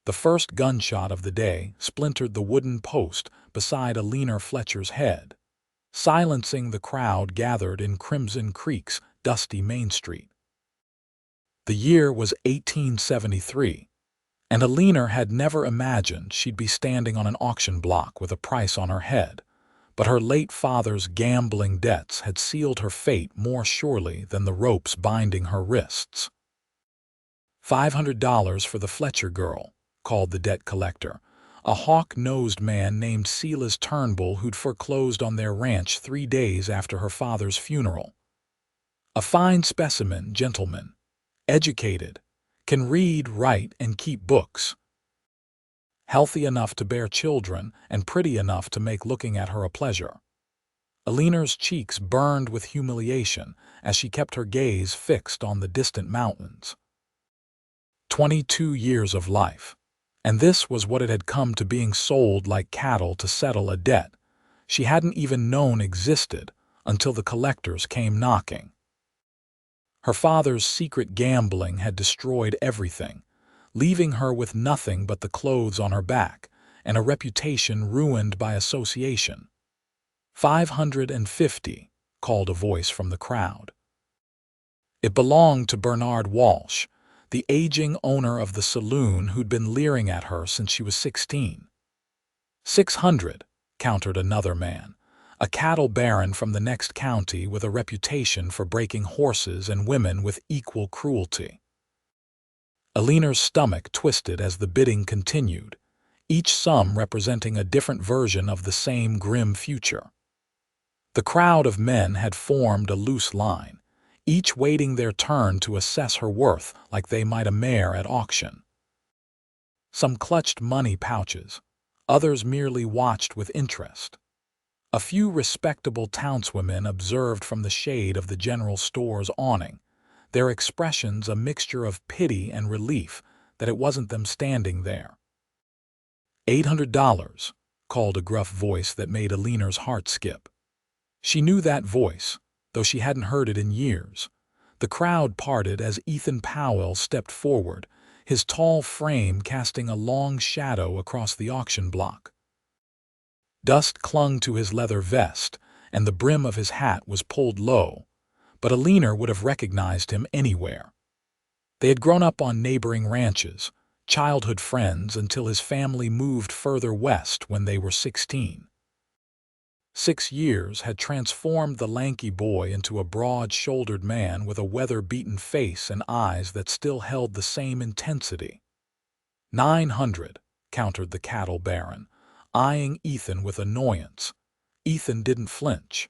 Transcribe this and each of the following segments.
The first gunshot of the day splintered the wooden post beside Eleanor Fletcher's head, silencing the crowd gathered in Crimson Creek's dusty Main Street. The year was 1873, and Eleanor had never imagined she'd be standing on an auction block with a price on her head, but her late father's gambling debts had sealed her fate more surely than the ropes binding her wrists. $500 for the Fletcher girl, called the debt collector, a hawk-nosed man named Silas Turnbull who'd foreclosed on their ranch 3 days after her father's funeral. A fine specimen, gentleman, educated, can read, write, and keep books. Healthy enough to bear children and pretty enough to make looking at her a pleasure. Eleanor's cheeks burned with humiliation as she kept her gaze fixed on the distant mountains. 22 years of life, and this was what it had come to, being sold like cattle to settle a debt she hadn't even known existed until the collectors came knocking. Her father's secret gambling had destroyed everything, leaving her with nothing but the clothes on her back and a reputation ruined by association. 550, called a voice from the crowd. It belonged to Bernard Walsh, the aging owner of the saloon who'd been leering at her since she was 16. 600, countered another man, a cattle baron from the next county with a reputation for breaking horses and women with equal cruelty. Eleanor's stomach twisted as the bidding continued, each sum representing a different version of the same grim future. The crowd of men had formed a loose line, each waiting their turn to assess her worth like they might a mare at auction. Some clutched money pouches, others merely watched with interest. A few respectable townswomen observed from the shade of the general store's awning, their expressions a mixture of pity and relief that it wasn't them standing there. $800, called a gruff voice that made Eleanor's heart skip. She knew that voice, though she hadn't heard it in years. The crowd parted as Ethan Powell stepped forward, his tall frame casting a long shadow across the auction block. Dust clung to his leather vest, and the brim of his hat was pulled low, but Eleanor would have recognized him anywhere. They had grown up on neighboring ranches, childhood friends until his family moved further west when they were 16. 6 years had transformed the lanky boy into a broad-shouldered man with a weather-beaten face and eyes that still held the same intensity. 900, countered the cattle baron, eyeing Ethan with annoyance. Ethan didn't flinch.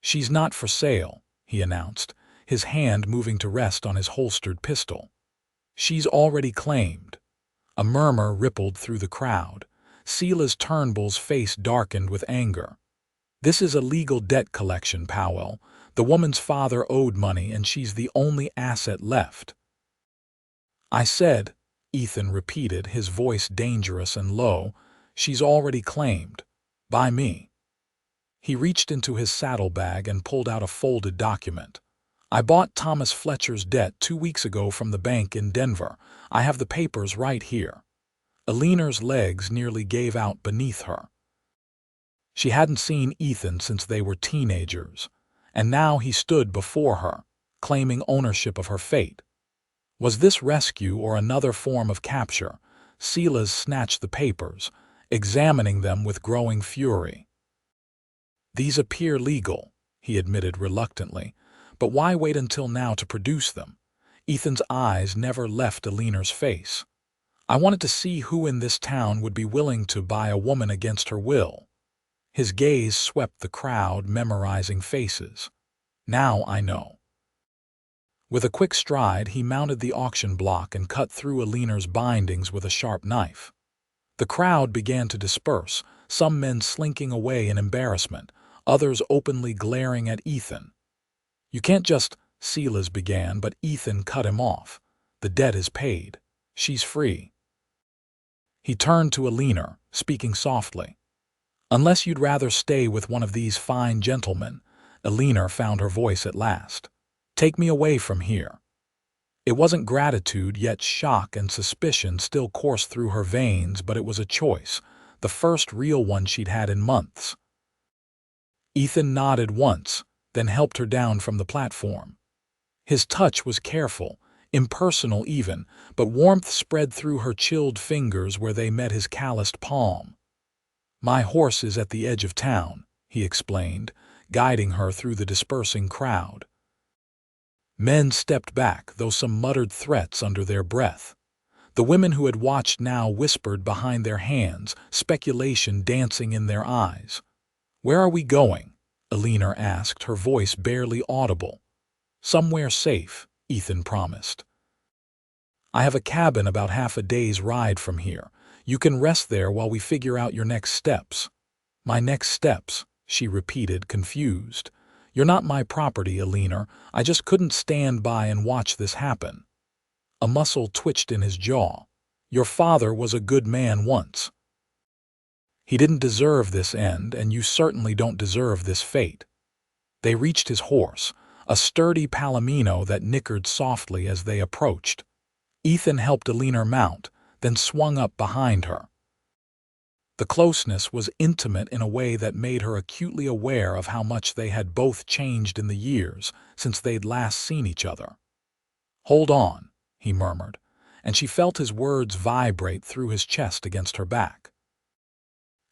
"She's not for sale," he announced, his hand moving to rest on his holstered pistol. "She's already claimed." A murmur rippled through the crowd. Silas Turnbull's face darkened with anger. "This is a legal debt collection, Powell. The woman's father owed money and she's the only asset left." "I said," Ethan repeated, his voice dangerous and low, "she's already claimed. By me." He reached into his saddlebag and pulled out a folded document. "I bought Thomas Fletcher's debt 2 weeks ago from the bank in Denver. I have the papers right here." Eleanor's legs nearly gave out beneath her. She hadn't seen Ethan since they were teenagers, and now he stood before her, claiming ownership of her fate. Was this rescue or another form of capture? Silas snatched the papers, examining them with growing fury. "These appear legal," he admitted reluctantly, "but why wait until now to produce them?" Ethan's eyes never left Eleanor's face. "I wanted to see who in this town would be willing to buy a woman against her will." His gaze swept the crowd, memorizing faces. "Now I know." With a quick stride, he mounted the auction block and cut through Eleanor's bindings with a sharp knife. The crowd began to disperse, some men slinking away in embarrassment, others openly glaring at Ethan. "You can't just," Silas began, but Ethan cut him off. "The debt is paid. She's free." He turned to Eleanor, speaking softly. "Unless you'd rather stay with one of these fine gentlemen," Eleanor found her voice at last. "Take me away from here." It wasn't gratitude, yet shock and suspicion still coursed through her veins, but it was a choice, the first real one she'd had in months. Ethan nodded once, then helped her down from the platform. His touch was careful, impersonal even, but warmth spread through her chilled fingers where they met his calloused palm. "My horse is at the edge of town," he explained, guiding her through the dispersing crowd. Men stepped back, though some muttered threats under their breath. The women who had watched now whispered behind their hands, speculation dancing in their eyes. "Where are we going?" Eleanor asked, her voice barely audible. "Somewhere safe," Ethan promised. "I have a cabin about half a day's ride from here. You can rest there while we figure out your next steps." "My next steps," she repeated, confused. "You're not my property, Eleanor. I just couldn't stand by and watch this happen." A muscle twitched in his jaw. "Your father was a good man once. He didn't deserve this end, and you certainly don't deserve this fate." They reached his horse, a sturdy palomino that nickered softly as they approached. Ethan helped Eleanor mount, then swung up behind her. The closeness was intimate in a way that made her acutely aware of how much they had both changed in the years since they'd last seen each other. "Hold on," he murmured, and she felt his words vibrate through his chest against her back.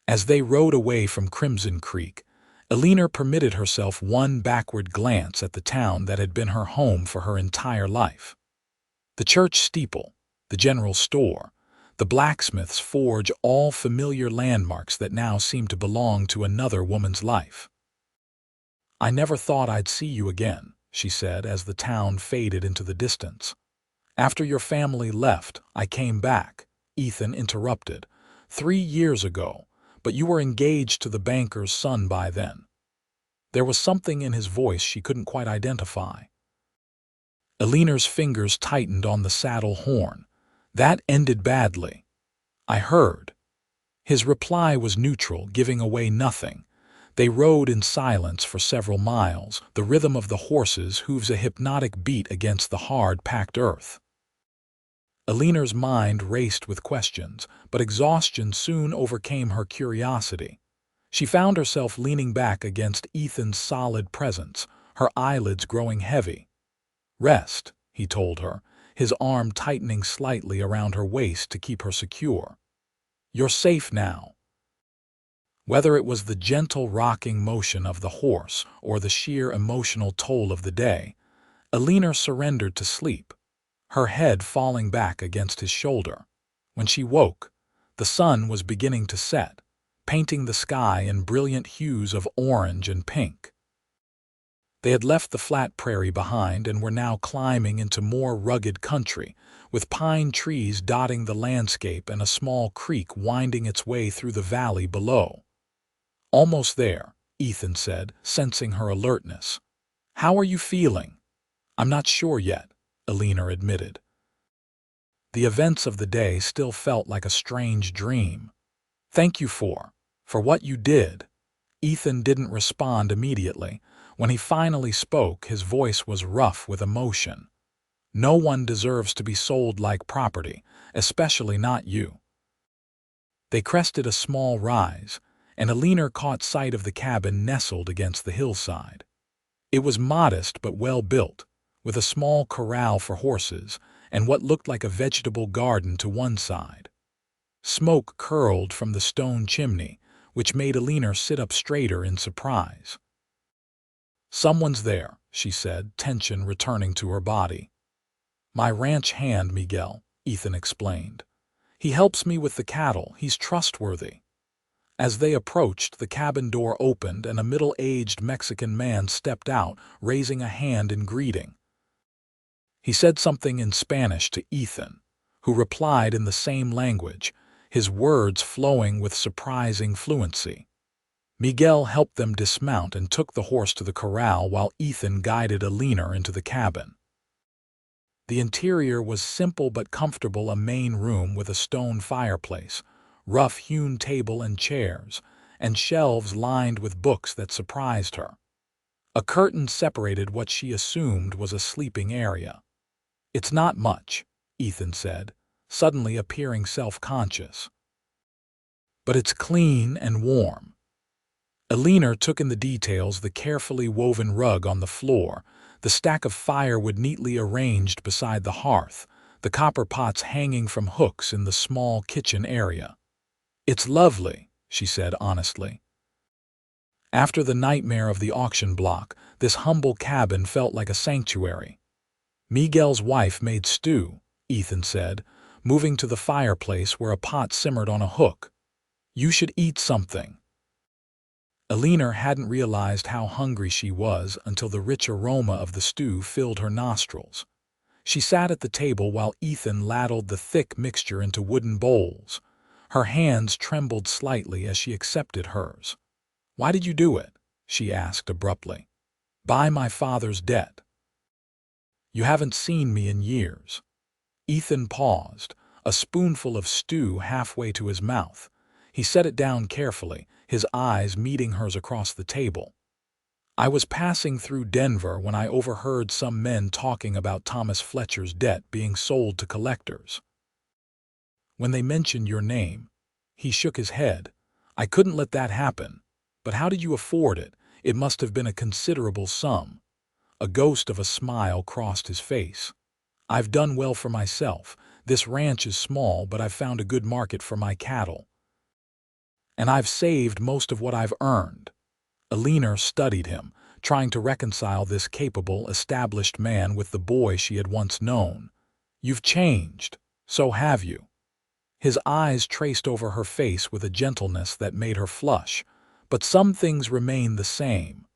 As they rode away from Crimson Creek, Eleanor permitted herself one backward glance at the town that had been her home for her entire life. The church steeple, the general store, the blacksmith's forge, all familiar landmarks that now seemed to belong to another woman's life. "I never thought I'd see you again," she said as the town faded into the distance. "After your family left, I came back," Ethan interrupted. 3 years ago, but you were engaged to the banker's son by then." There was something in his voice she couldn't quite identify. Eleanor's fingers tightened on the saddle horn. "That ended badly." "I heard." His reply was neutral, giving away nothing. They rode in silence for several miles, the rhythm of the horses' hooves a hypnotic beat against the hard-packed earth. Eleanor's mind raced with questions, but exhaustion soon overcame her curiosity. She found herself leaning back against Ethan's solid presence, her eyelids growing heavy. "Rest," he told her, his arm tightening slightly around her waist to keep her secure. "You're safe now." Whether it was the gentle rocking motion of the horse or the sheer emotional toll of the day, Eleanor surrendered to sleep, her head falling back against his shoulder. When she woke, the sun was beginning to set, painting the sky in brilliant hues of orange and pink. They had left the flat prairie behind and were now climbing into more rugged country, with pine trees dotting the landscape and a small creek winding its way through the valley below. "Almost there," Ethan said, sensing her alertness. "How are you feeling?" "I'm not sure yet," Eleanor admitted. The events of the day still felt like a strange dream. "Thank you for what you did." Ethan didn't respond immediately. When he finally spoke, his voice was rough with emotion. "No one deserves to be sold like property, especially not you." They crested a small rise, and Eleanor caught sight of the cabin nestled against the hillside. It was modest but well built, with a small corral for horses and what looked like a vegetable garden to one side. Smoke curled from the stone chimney, which made Eleanor sit up straighter in surprise. "Someone's there," she said, tension returning to her body. "My ranch hand, Miguel," Ethan explained. "He helps me with the cattle. He's trustworthy." As they approached, the cabin door opened and a middle-aged Mexican man stepped out, raising a hand in greeting. He said something in Spanish to Ethan, who replied in the same language, his words flowing with surprising fluency. Miguel helped them dismount and took the horse to the corral while Ethan guided Eleanor into the cabin. The interior was simple but comfortable, a main room with a stone fireplace, rough-hewn table and chairs, and shelves lined with books that surprised her. A curtain separated what she assumed was a sleeping area. It's not much, Ethan said, suddenly appearing self-conscious. But it's clean and warm. Eleanor took in the details: the carefully woven rug on the floor, the stack of firewood neatly arranged beside the hearth, the copper pots hanging from hooks in the small kitchen area. It's lovely, she said honestly. After the nightmare of the auction block, this humble cabin felt like a sanctuary. Miguel's wife made stew, Ethan said, moving to the fireplace where a pot simmered on a hook. You should eat something. Eleanor hadn't realized how hungry she was until the rich aroma of the stew filled her nostrils. She sat at the table while Ethan ladled the thick mixture into wooden bowls. Her hands trembled slightly as she accepted hers. Why did you do it? She asked abruptly. Buy my father's debt. You haven't seen me in years. Ethan paused, a spoonful of stew halfway to his mouth. He set it down carefully, his eyes meeting hers across the table. I was passing through Denver when I overheard some men talking about Thomas Fletcher's debt being sold to collectors. When they mentioned your name, he shook his head. I couldn't let that happen. But how did you afford it? It must have been a considerable sum. A ghost of a smile crossed his face. I've done well for myself. This ranch is small, but I've found a good market for my cattle. And I've saved most of what I've earned. Eleanor studied him, trying to reconcile this capable, established man with the boy she had once known. You've changed, so have you. His eyes traced over her face with a gentleness that made her flush, but some things remained the same.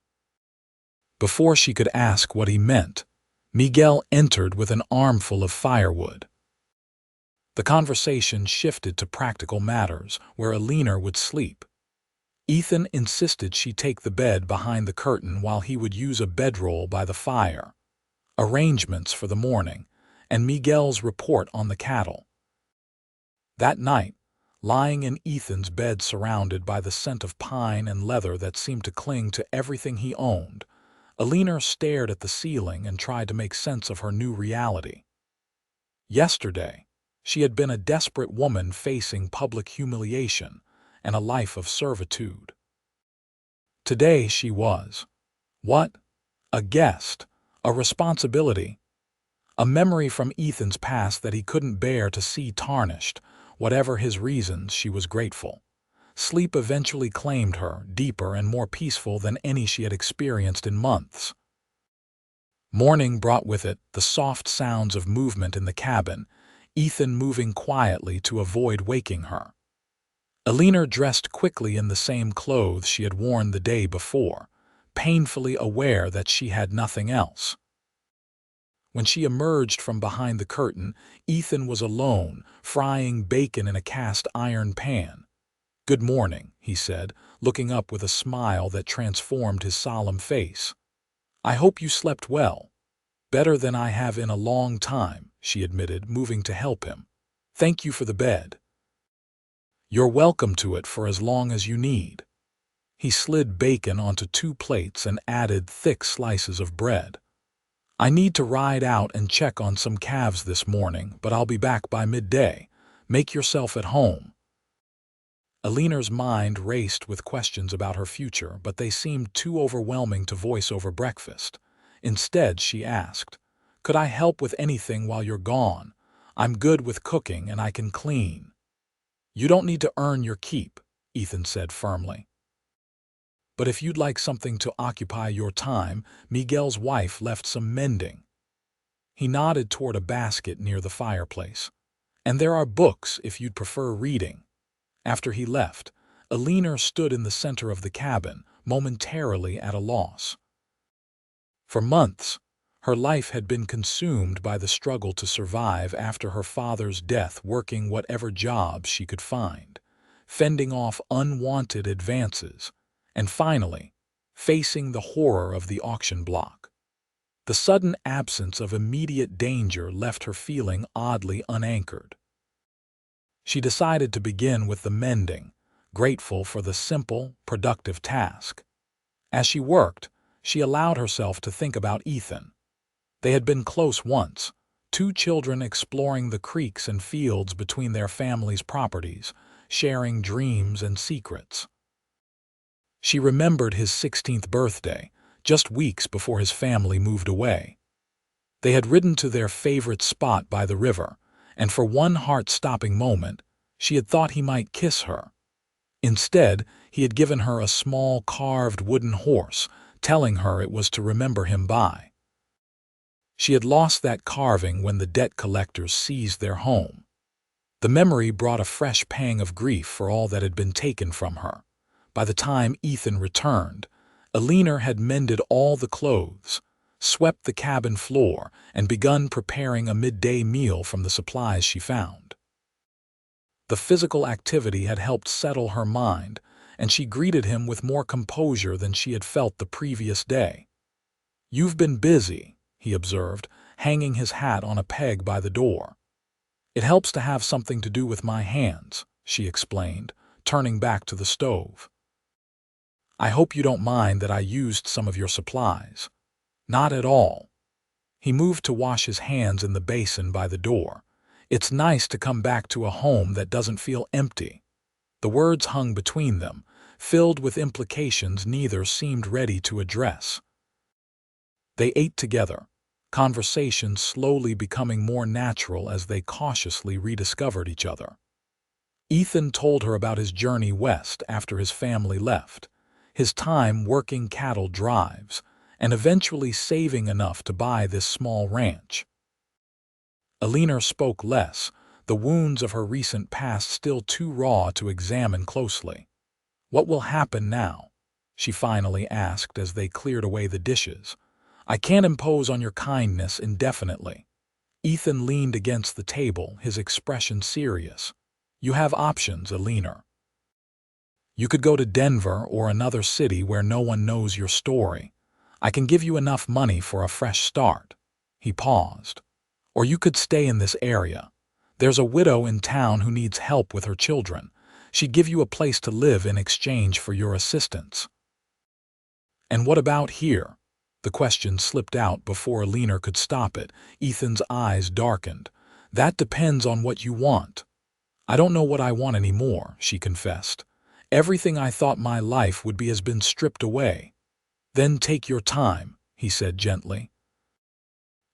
Before she could ask what he meant, Miguel entered with an armful of firewood. The conversation shifted to practical matters, where Eleanor would sleep. Ethan insisted she take the bed behind the curtain while he would use a bedroll by the fire. Arrangements for the morning, and Miguel's report on the cattle. That night, lying in Ethan's bed surrounded by the scent of pine and leather that seemed to cling to everything he owned, Eleanor stared at the ceiling and tried to make sense of her new reality. Yesterday, she had been a desperate woman facing public humiliation and a life of servitude. Today she was, what? A guest, a responsibility, a memory from Ethan's past that he couldn't bear to see tarnished. Whatever his reasons, she was grateful. Sleep eventually claimed her, deeper and more peaceful than any she had experienced in months. Morning brought with it the soft sounds of movement in the cabin, Ethan moving quietly to avoid waking her. Eleanor dressed quickly in the same clothes she had worn the day before, painfully aware that she had nothing else. When she emerged from behind the curtain, Ethan was alone, frying bacon in a cast-iron pan. "Good morning," he said, looking up with a smile that transformed his solemn face. "I hope you slept well." "Better than I have in a long time," she admitted, moving to help him. "Thank you for the bed." "You're welcome to it for as long as you need." He slid bacon onto 2 plates and added thick slices of bread. "I need to ride out and check on some calves this morning, but I'll be back by midday. Make yourself at home." Eleanor's mind raced with questions about her future, but they seemed too overwhelming to voice over breakfast. Instead, she asked, "Could I help with anything while you're gone? I'm good with cooking and I can clean." "You don't need to earn your keep," Ethan said firmly. "But if you'd like something to occupy your time," Miguel's wife left some mending. He nodded toward a basket near the fireplace. "And there are books if you'd prefer reading." After he left, Eleanor stood in the center of the cabin, momentarily at a loss. For months, her life had been consumed by the struggle to survive after her father's death, working whatever jobs she could find, fending off unwanted advances, and finally, facing the horror of the auction block. The sudden absence of immediate danger left her feeling oddly unanchored. She decided to begin with the mending, grateful for the simple, productive task. As she worked, she allowed herself to think about Ethan. They had been close once, two children exploring the creeks and fields between their family's properties, sharing dreams and secrets. She remembered his 16th birthday, just weeks before his family moved away. They had ridden to their favorite spot by the river, and for one heart-stopping moment, she had thought he might kiss her. Instead, he had given her a small carved wooden horse, telling her it was to remember him by. She had lost that carving when the debt collectors seized their home. The memory brought a fresh pang of grief for all that had been taken from her. By the time Ethan returned, Eleanor had mended all the clothes, swept the cabin floor, and begun preparing a midday meal from the supplies she found. The physical activity had helped settle her mind, and she greeted him with more composure than she had felt the previous day. "You've been busy," he observed, hanging his hat on a peg by the door. "It helps to have something to do with my hands," she explained, turning back to the stove. "I hope you don't mind that I used some of your supplies." "Not at all." He moved to wash his hands in the basin by the door. "It's nice to come back to a home that doesn't feel empty." The words hung between them, filled with implications neither seemed ready to address. They ate together, conversation slowly becoming more natural as they cautiously rediscovered each other. Ethan told her about his journey west after his family left, his time working cattle drives, and eventually saving enough to buy this small ranch. Eleanor spoke less, the wounds of her recent past still too raw to examine closely. "What will happen now?" she finally asked as they cleared away the dishes. "I can't impose on your kindness indefinitely." Ethan leaned against the table, his expression serious. "You have options, Eleanor. You could go to Denver or another city where no one knows your story. I can give you enough money for a fresh start." He paused. "Or you could stay in this area. There's a widow in town who needs help with her children. She'd give you a place to live in exchange for your assistance." "And what about here?" The question slipped out before Eleanor could stop it. Ethan's eyes darkened. "That depends on what you want." "I don't know what I want anymore," she confessed. "Everything I thought my life would be has been stripped away." "Then take your time," he said gently.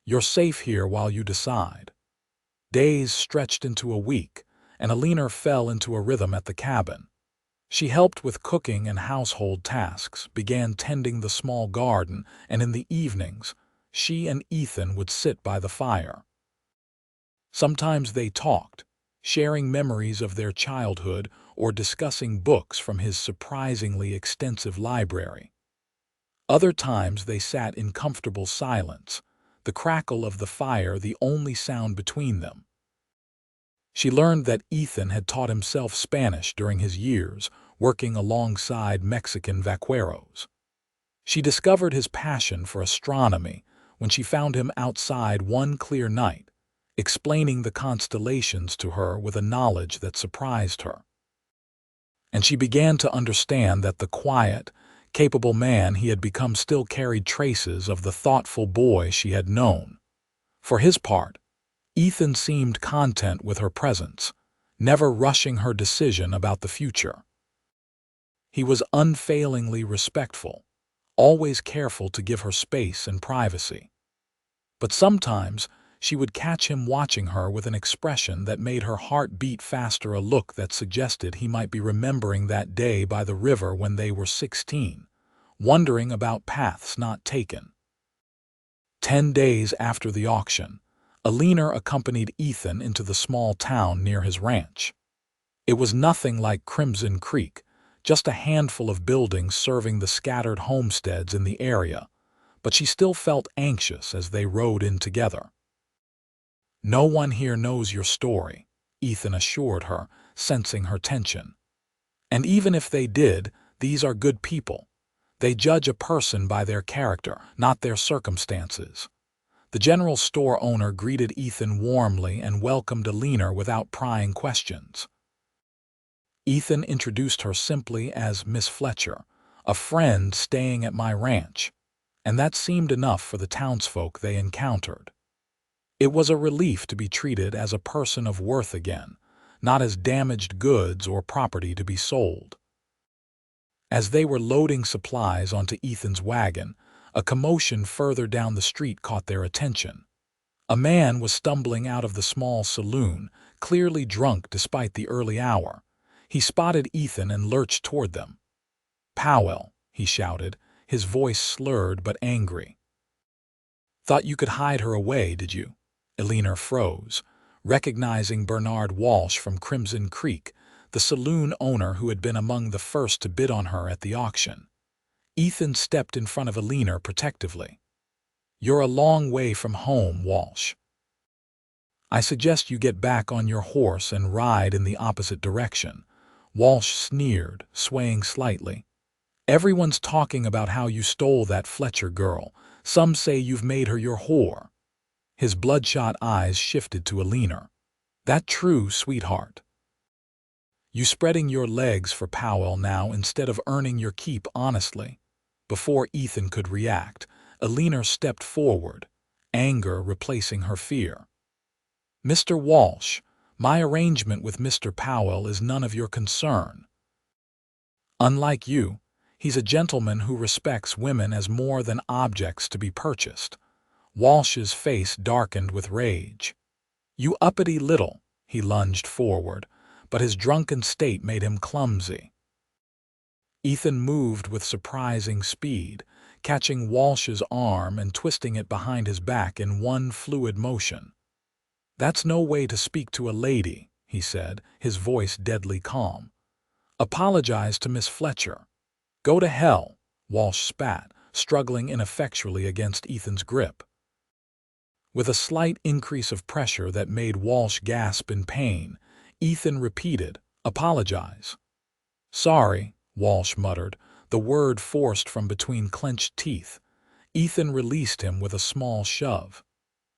"You're safe here while you decide." Days stretched into a week, and Eleanor fell into a rhythm at the cabin. She helped with cooking and household tasks, began tending the small garden, and in the evenings, she and Ethan would sit by the fire. Sometimes they talked, sharing memories of their childhood or discussing books from his surprisingly extensive library. Other times they sat in comfortable silence, the crackle of the fire the only sound between them. She learned that Ethan had taught himself Spanish during his years, working alongside Mexican vaqueros. She discovered his passion for astronomy when she found him outside one clear night, explaining the constellations to her with a knowledge that surprised her. And she began to understand that the quiet, capable man he had become still carried traces of the thoughtful boy she had known. For his part, Ethan seemed content with her presence, never rushing her decision about the future. He was unfailingly respectful, always careful to give her space and privacy. But sometimes she would catch him watching her with an expression that made her heart beat faster, a look that suggested he might be remembering that day by the river when they were 16, wondering about paths not taken. 10 days after the auction, Eleanor accompanied Ethan into the small town near his ranch. It was nothing like Crimson Creek, just a handful of buildings serving the scattered homesteads in the area, but she still felt anxious as they rode in together. "No one here knows your story," Ethan assured her, sensing her tension. "And even if they did, these are good people. They judge a person by their character, not their circumstances." The general store owner greeted Ethan warmly and welcomed Eleanor without prying questions. Ethan introduced her simply as Miss Fletcher, a friend staying at my ranch, and that seemed enough for the townsfolk they encountered. It was a relief to be treated as a person of worth again, not as damaged goods or property to be sold. As they were loading supplies onto Ethan's wagon, a commotion further down the street caught their attention. A man was stumbling out of the small saloon, clearly drunk despite the early hour. He spotted Ethan and lurched toward them. "Powell," he shouted, his voice slurred but angry. "Thought you could hide her away, did you?" Eleanor froze, recognizing Bernard Walsh from Crimson Creek, the saloon owner who had been among the first to bid on her at the auction. Ethan stepped in front of Eleanor protectively. "You're a long way from home, Walsh. I suggest you get back on your horse and ride in the opposite direction," Walsh sneered, swaying slightly. "Everyone's talking about how you stole that Fletcher girl. Some say you've made her your whore." His bloodshot eyes shifted to Eleanor. "That true, sweetheart? You spreading your legs for Powell now instead of earning your keep honestly?" Before Ethan could react, Eleanor stepped forward, anger replacing her fear. "Mr. Walsh, my arrangement with Mr. Powell is none of your concern. Unlike you, he's a gentleman who respects women as more than objects to be purchased." Walsh's face darkened with rage. "You uppity little," he lunged forward, but his drunken state made him clumsy. Ethan moved with surprising speed, catching Walsh's arm and twisting it behind his back in one fluid motion. "That's no way to speak to a lady," he said, his voice deadly calm. "Apologize to Miss Fletcher." "Go to hell," Walsh spat, struggling ineffectually against Ethan's grip. With a slight increase of pressure that made Walsh gasp in pain, Ethan repeated, "Apologize." "Sorry," Walsh muttered, the word forced from between clenched teeth. Ethan released him with a small shove.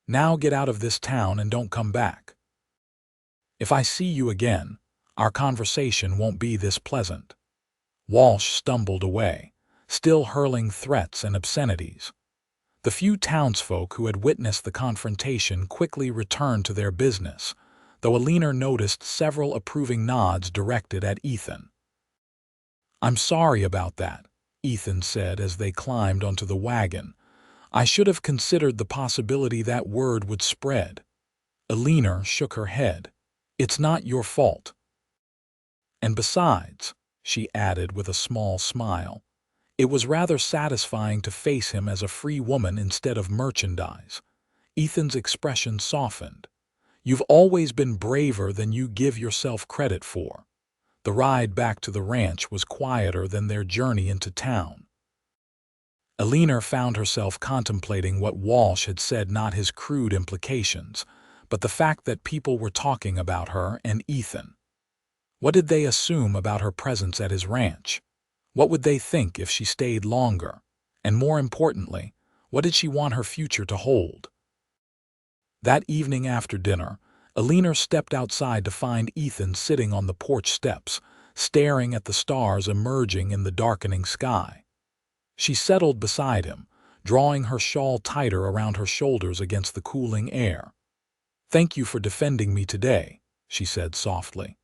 "Now get out of this town and don't come back. If I see you again, our conversation won't be this pleasant." Walsh stumbled away, still hurling threats and obscenities. The few townsfolk who had witnessed the confrontation quickly returned to their business, though Eleanor noticed several approving nods directed at Ethan. "I'm sorry about that," Ethan said as they climbed onto the wagon. "I should have considered the possibility that word would spread." Eleanor shook her head. "It's not your fault. And besides," she added with a small smile, "it was rather satisfying to face him as a free woman instead of merchandise." Ethan's expression softened. "You've always been braver than you give yourself credit for." The ride back to the ranch was quieter than their journey into town. Eleanor found herself contemplating what Walsh had said, not his crude implications, but the fact that people were talking about her and Ethan. What did they assume about her presence at his ranch? What would they think if she stayed longer? And more importantly, what did she want her future to hold? That evening after dinner, Eleanor stepped outside to find Ethan sitting on the porch steps, staring at the stars emerging in the darkening sky. She settled beside him, drawing her shawl tighter around her shoulders against the cooling air. "Thank you for defending me today," she said softly.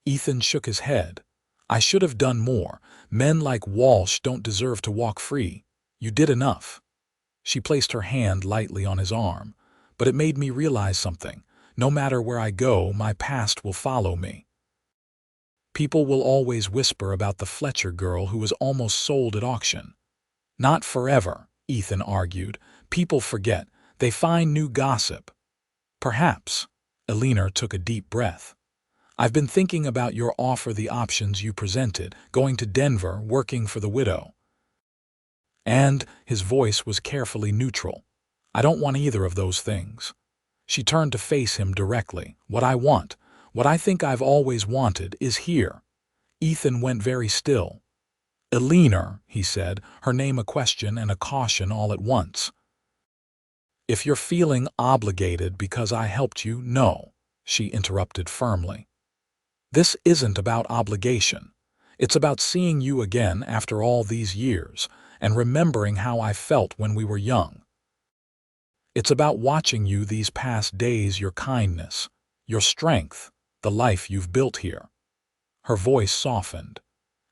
Ethan shook his head. "I should have done more. Men like Walsh don't deserve to walk free. You did enough." She placed her hand lightly on his arm. "But it made me realize something. No matter where I go, my past will follow me. People will always whisper about the Fletcher girl who was almost sold at auction." "Not forever," Ethan argued. "People forget. They find new gossip." "Perhaps." Eleanor took a deep breath. "I've been thinking about your offer, the options you presented, going to Denver, working for the widow. And," his voice was carefully neutral, "I don't want either of those things." She turned to face him directly. "What I want, what I think I've always wanted, is here." Ethan went very still. "Eleanor," he said, her name a question and a caution all at once. "If you're feeling obligated because I helped you, no," she interrupted firmly. "This isn't about obligation. It's about seeing you again after all these years and remembering how I felt when we were young." It's about watching you these past days, your kindness, your strength, the life you've built here." Her voice softened.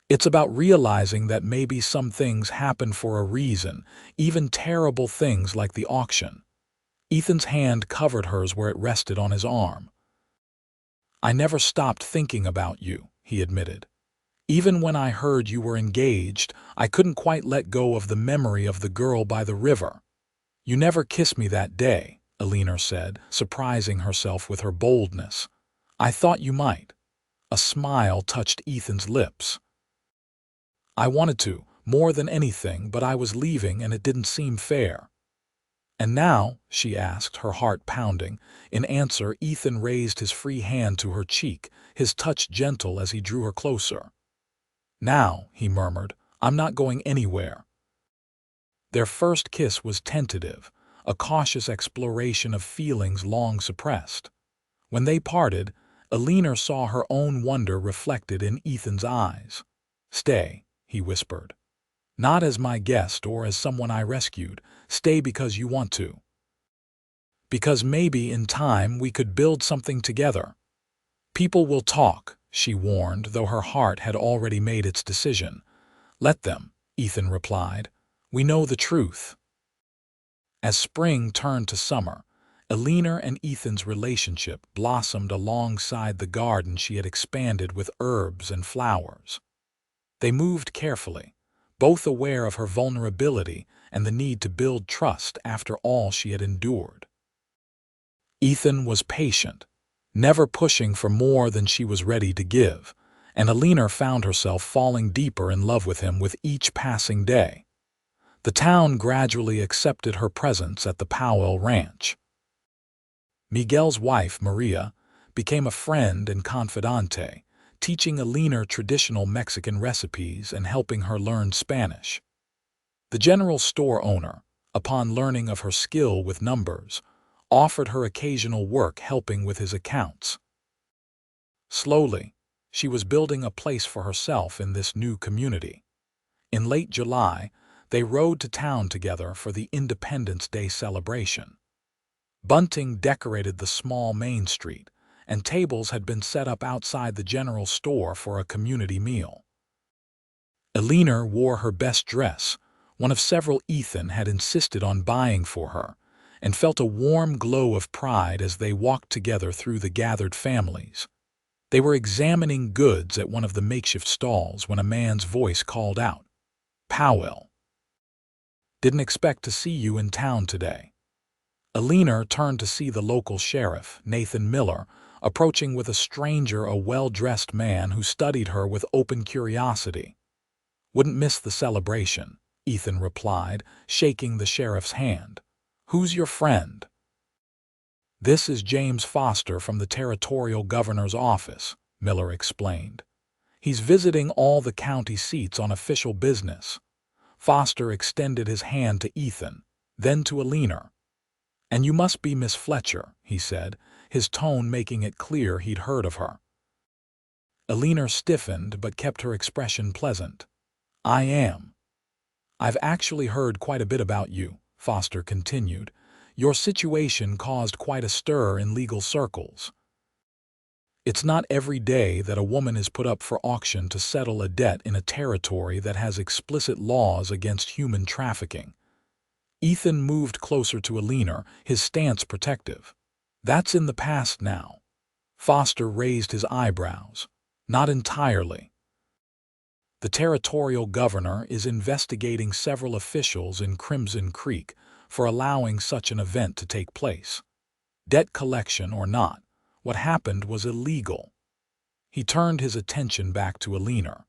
"It's about realizing that maybe some things happen for a reason, even terrible things like the auction." Ethan's hand covered hers where it rested on his arm. "I never stopped thinking about you," he admitted. "Even when I heard you were engaged, I couldn't quite let go of the memory of the girl by the river." "You never kissed me that day," Eleanor said, surprising herself with her boldness. "I thought you might." A smile touched Ethan's lips. "I wanted to, more than anything, but I was leaving and it didn't seem fair." "And now?" she asked, her heart pounding. In answer, Ethan raised his free hand to her cheek, his touch gentle as he drew her closer. "Now," he murmured, "I'm not going anywhere." Their first kiss was tentative, a cautious exploration of feelings long suppressed. When they parted, Eleanor saw her own wonder reflected in Ethan's eyes. "Stay," he whispered. "Not as my guest or as someone I rescued. Stay because you want to. Because maybe in time we could build something together." "People will talk," she warned, though her heart had already made its decision. "Let them," Ethan replied. "We know the truth." As spring turned to summer, Eleanor and Ethan's relationship blossomed alongside the garden she had expanded with herbs and flowers. They moved carefully, both aware of her vulnerability and the need to build trust after all she had endured. Ethan was patient, never pushing for more than she was ready to give, and Eleanor found herself falling deeper in love with him with each passing day. The town gradually accepted her presence at the Powell ranch. Miguel's wife, Maria, became a friend and confidante, teaching Eleanor traditional Mexican recipes and helping her learn Spanish. The general store owner, upon learning of her skill with numbers, offered her occasional work helping with his accounts. Slowly, she was building a place for herself in this new community. In late July, they rode to town together for the Independence Day celebration. Bunting decorated the small main street, and tables had been set up outside the general store for a community meal. Eleanor wore her best dress, one of several Ethan had insisted on buying for her, and felt a warm glow of pride as they walked together through the gathered families. They were examining goods at one of the makeshift stalls when a man's voice called out, "Powell. Didn't expect to see you in town today." Eleanor turned to see the local sheriff, Nathan Miller, approaching with a stranger, a well-dressed man who studied her with open curiosity. "Wouldn't miss the celebration," Ethan replied, shaking the sheriff's hand. "Who's your friend?" "This is James Foster from the territorial governor's office," Miller explained. "He's visiting all the county seats on official business." Foster extended his hand to Ethan, then to Eleanor. "And you must be Miss Fletcher," he said, his tone making it clear he'd heard of her. Eleanor stiffened but kept her expression pleasant. "I am." "I've actually heard quite a bit about you," Foster continued. "Your situation caused quite a stir in legal circles. It's not every day that a woman is put up for auction to settle a debt in a territory that has explicit laws against human trafficking." Ethan moved closer to Eleanor, his stance protective. "That's in the past now." Foster raised his eyebrows. "Not entirely. The territorial governor is investigating several officials in Crimson Creek for allowing such an event to take place. Debt collection or not, what happened was illegal." He turned his attention back to Eleanor.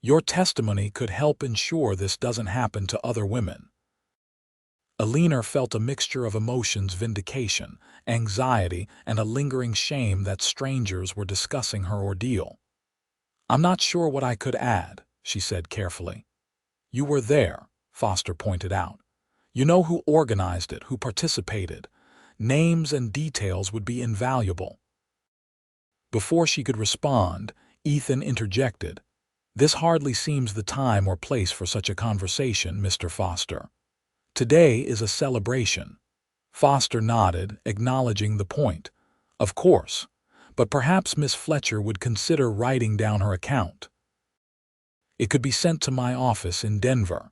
"Your testimony could help ensure this doesn't happen to other women." Eleanor felt a mixture of emotions: vindication, anxiety, and a lingering shame that strangers were discussing her ordeal. "I'm not sure what I could add," she said carefully. "You were there," Foster pointed out. "You know who organized it, who participated. Names and details would be invaluable." Before she could respond, Ethan interjected. "This hardly seems the time or place for such a conversation, Mr. Foster. Today is a celebration." Foster nodded, acknowledging the point. Of course, but perhaps Miss Fletcher would consider writing down her account. It could be sent to my office in Denver.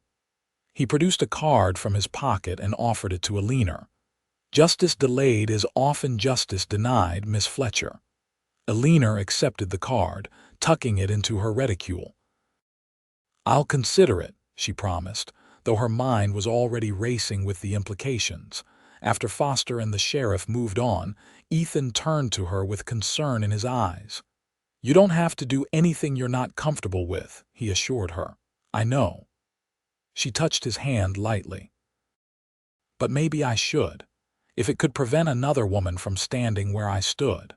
He produced a card from his pocket and offered it to Eleanor. Justice delayed is often justice denied, Miss Fletcher. Eleanor accepted the card, tucking it into her reticule. I'll consider it, she promised, though her mind was already racing with the implications. After Foster and the sheriff moved on, Ethan turned to her with concern in his eyes. You don't have to do anything you're not comfortable with, he assured her. I know. She touched his hand lightly. But maybe I should, if it could prevent another woman from standing where I stood.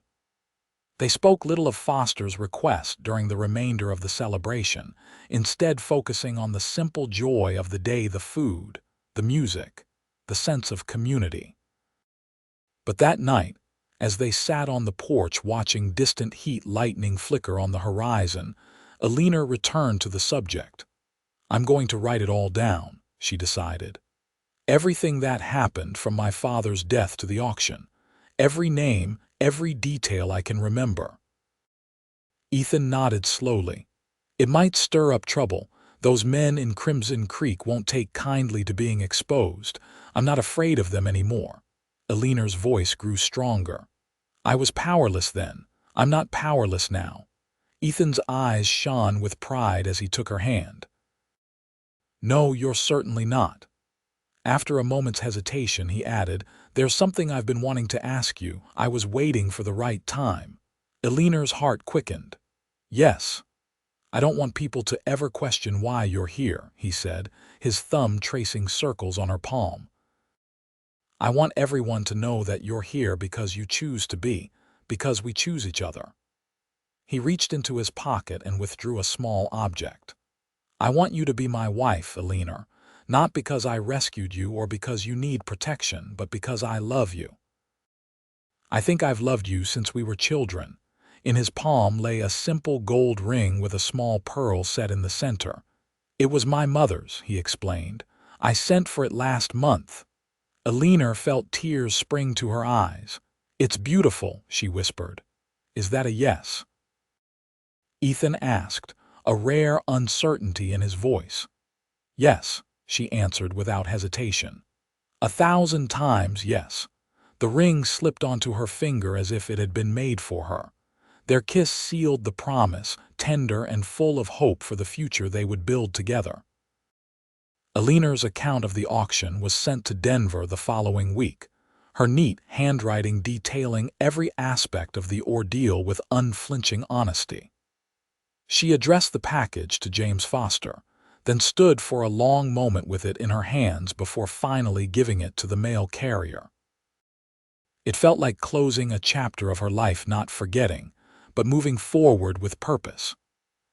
They spoke little of Foster's request during the remainder of the celebration, instead focusing on the simple joy of the day, the food, the music, the sense of community. But that night, as they sat on the porch watching distant heat lightning flicker on the horizon, Eleanor returned to the subject. I'm going to write it all down, she decided. Everything that happened from my father's death to the auction. Every name, every detail I can remember. Ethan nodded slowly. It might stir up trouble. Those men in Crimson Creek won't take kindly to being exposed. I'm not afraid of them anymore. Eleanor's voice grew stronger. I was powerless then. I'm not powerless now. Ethan's eyes shone with pride as he took her hand. No, you're certainly not. After a moment's hesitation, he added, There's something I've been wanting to ask you. I was waiting for the right time. Eleanor's heart quickened. Yes. I don't want people to ever question why you're here, he said, his thumb tracing circles on her palm. I want everyone to know that you're here because you choose to be, because we choose each other. He reached into his pocket and withdrew a small object. I want you to be my wife, Eleanor, not because I rescued you or because you need protection, but because I love you. I think I've loved you since we were children. In his palm lay a simple gold ring with a small pearl set in the center. It was my mother's, he explained. I sent for it last month. Eleanor felt tears spring to her eyes. It's beautiful, she whispered. Is that a yes? Ethan asked, a rare uncertainty in his voice. Yes, she answered without hesitation. 1,000 times yes. The ring slipped onto her finger as if it had been made for her. Their kiss sealed the promise, tender and full of hope for the future they would build together. Eleanor's account of the auction was sent to Denver the following week, her neat handwriting detailing every aspect of the ordeal with unflinching honesty. She addressed the package to James Foster, then stood for a long moment with it in her hands before finally giving it to the mail carrier. It felt like closing a chapter of her life, not forgetting, but moving forward with purpose.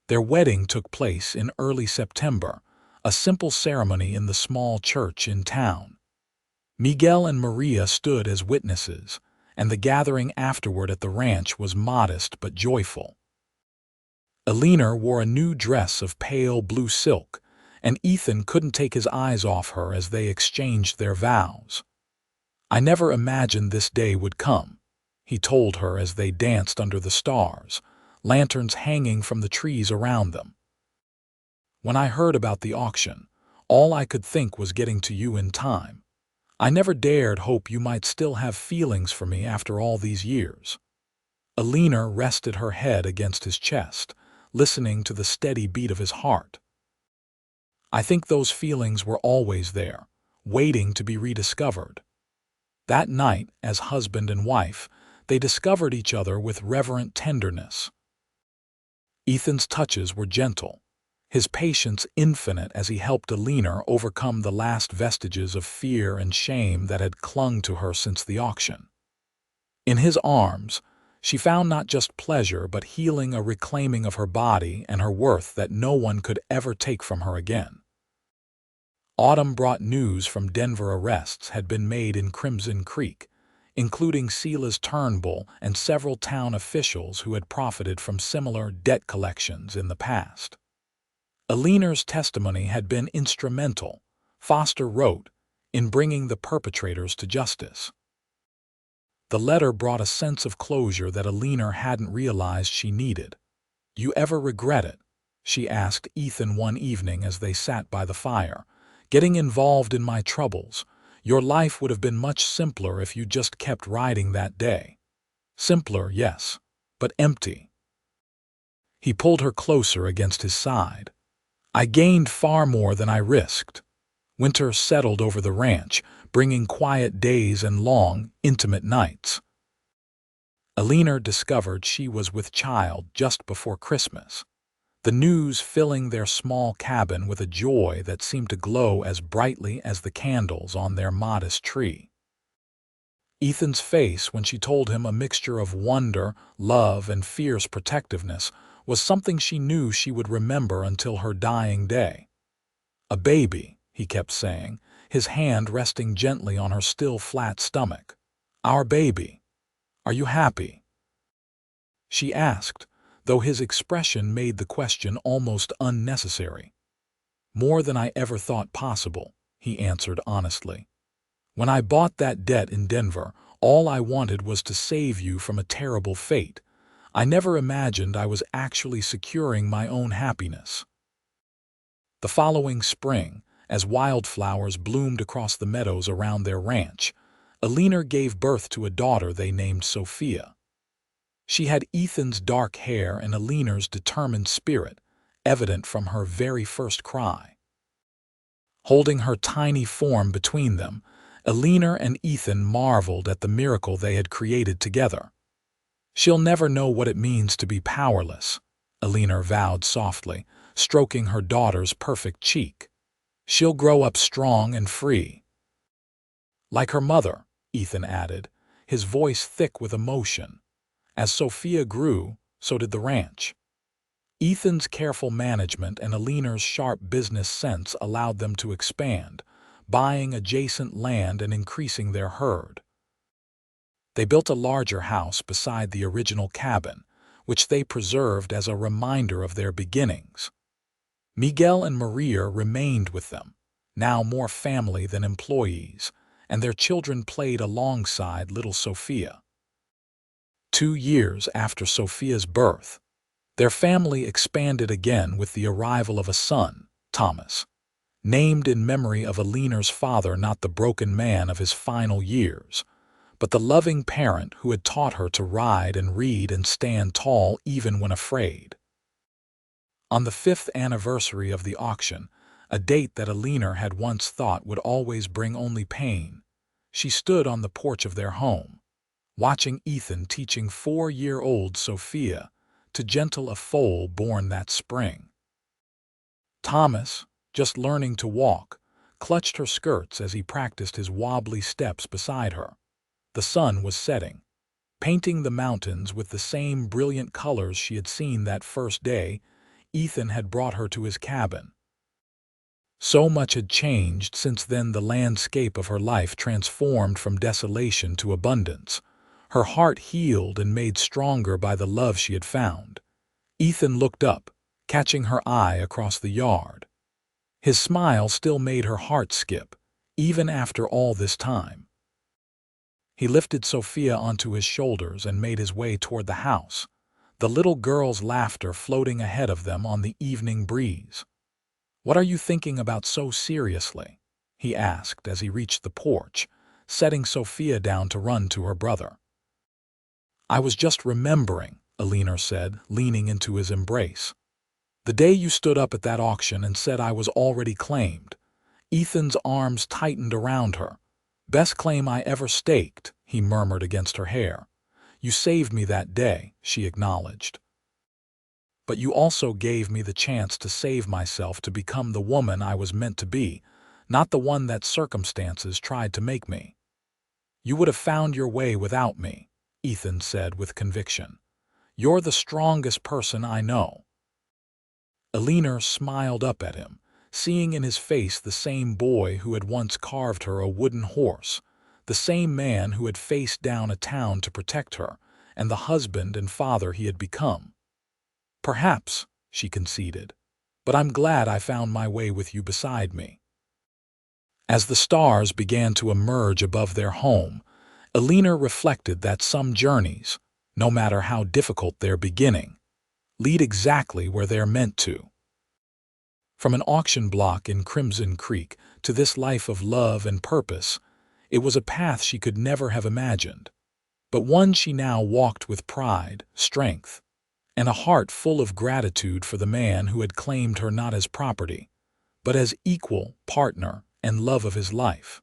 Their wedding took place in early September, a simple ceremony in the small church in town. Miguel and Maria stood as witnesses, and the gathering afterward at the ranch was modest but joyful. Eleanor wore a new dress of pale blue silk, and Ethan couldn't take his eyes off her as they exchanged their vows. I never imagined this day would come, he told her as they danced under the stars, lanterns hanging from the trees around them. When I heard about the auction, all I could think was getting to you in time. I never dared hope you might still have feelings for me after all these years. Eleanor rested her head against his chest, listening to the steady beat of his heart. I think those feelings were always there, waiting to be rediscovered. That night, as husband and wife, they discovered each other with reverent tenderness. Ethan's touches were gentle, his patience infinite as he helped Eleanor overcome the last vestiges of fear and shame that had clung to her since the auction. In his arms, she found not just pleasure but healing, a reclaiming of her body and her worth that no one could ever take from her again. Autumn brought news from Denver. Arrests had been made in Crimson Creek, including Silas Turnbull and several town officials who had profited from similar debt collections in the past. Eleanor's testimony had been instrumental, Foster wrote, in bringing the perpetrators to justice. The letter brought a sense of closure that Eleanor hadn't realized she needed. "You ever regret it?" she asked Ethan one evening as they sat by the fire. "Getting involved in my troubles. Your life would have been much simpler if you just kept riding that day." "Simpler, yes, but empty." He pulled her closer against his side. "I gained far more than I risked." Winter settled over the ranch, bringing quiet days and long, intimate nights. Eleanor discovered she was with child just before Christmas, the news filling their small cabin with a joy that seemed to glow as brightly as the candles on their modest tree. Ethan's face, when she told him, a mixture of wonder, love, and fierce protectiveness, was something she knew she would remember until her dying day. "A baby," he kept saying, his hand resting gently on her still flat stomach. "Our baby. Are you happy?" she asked, though his expression made the question almost unnecessary. "More than I ever thought possible," he answered honestly. "When I bought that debt in Denver, all I wanted was to save you from a terrible fate. I never imagined I was actually securing my own happiness." The following spring, as wildflowers bloomed across the meadows around their ranch, Eleanor gave birth to a daughter they named Sophia. She had Ethan's dark hair and Eleanor's determined spirit, evident from her very first cry. Holding her tiny form between them, Eleanor and Ethan marveled at the miracle they had created together. "She'll never know what it means to be powerless," Eleanor vowed softly, stroking her daughter's perfect cheek. "She'll grow up strong and free." "Like her mother," Ethan added, his voice thick with emotion. As Sophia grew, so did the ranch. Ethan's careful management and Eleanor's sharp business sense allowed them to expand, buying adjacent land and increasing their herd. They built a larger house beside the original cabin, which they preserved as a reminder of their beginnings. Miguel and Maria remained with them, now more family than employees, and their children played alongside little Sophia. 2 years after Sophia's birth, their family expanded again with the arrival of a son, Thomas, named in memory of Eleanor's father, not the broken man of his final years, but the loving parent who had taught her to ride and read and stand tall even when afraid. On the 5th anniversary of the auction, a date that Eleanor had once thought would always bring only pain, she stood on the porch of their home, watching Ethan teaching 4-year-old Sophia to gentle a foal born that spring. Thomas, just learning to walk, clutched her skirts as he practiced his wobbly steps beside her. The sun was setting, painting the mountains with the same brilliant colors she had seen that first day Ethan had brought her to his cabin. So much had changed since then. The landscape of her life transformed from desolation to abundance, her heart healed and made stronger by the love she had found. Ethan looked up, catching her eye across the yard. His smile still made her heart skip, even after all this time. He lifted Sophia onto his shoulders and made his way toward the house, the little girl's laughter floating ahead of them on the evening breeze. "What are you thinking about so seriously?" he asked as he reached the porch, setting Sophia down to run to her brother. "I was just remembering," Eleanor said, leaning into his embrace. "The day you stood up at that auction and said I was already claimed." Ethan's arms tightened around her. "Best claim I ever staked," he murmured against her hair. "You saved me that day," she acknowledged. "But you also gave me the chance to save myself, to become the woman I was meant to be, not the one that circumstances tried to make me." "You would have found your way without me," Ethan said with conviction. "You're the strongest person I know." Eleanor smiled up at him, seeing in his face the same boy who had once carved her a wooden horse, the same man who had faced down a town to protect her, and the husband and father he had become. "Perhaps," she conceded, "but I'm glad I found my way with you beside me." As the stars began to emerge above their home, Eleanor reflected that some journeys, no matter how difficult their beginning, lead exactly where they're meant to. From an auction block in Crimson Creek to this life of love and purpose, it was a path she could never have imagined, but one she now walked with pride, strength, and a heart full of gratitude for the man who had claimed her not as property, but as equal partner and love of his life.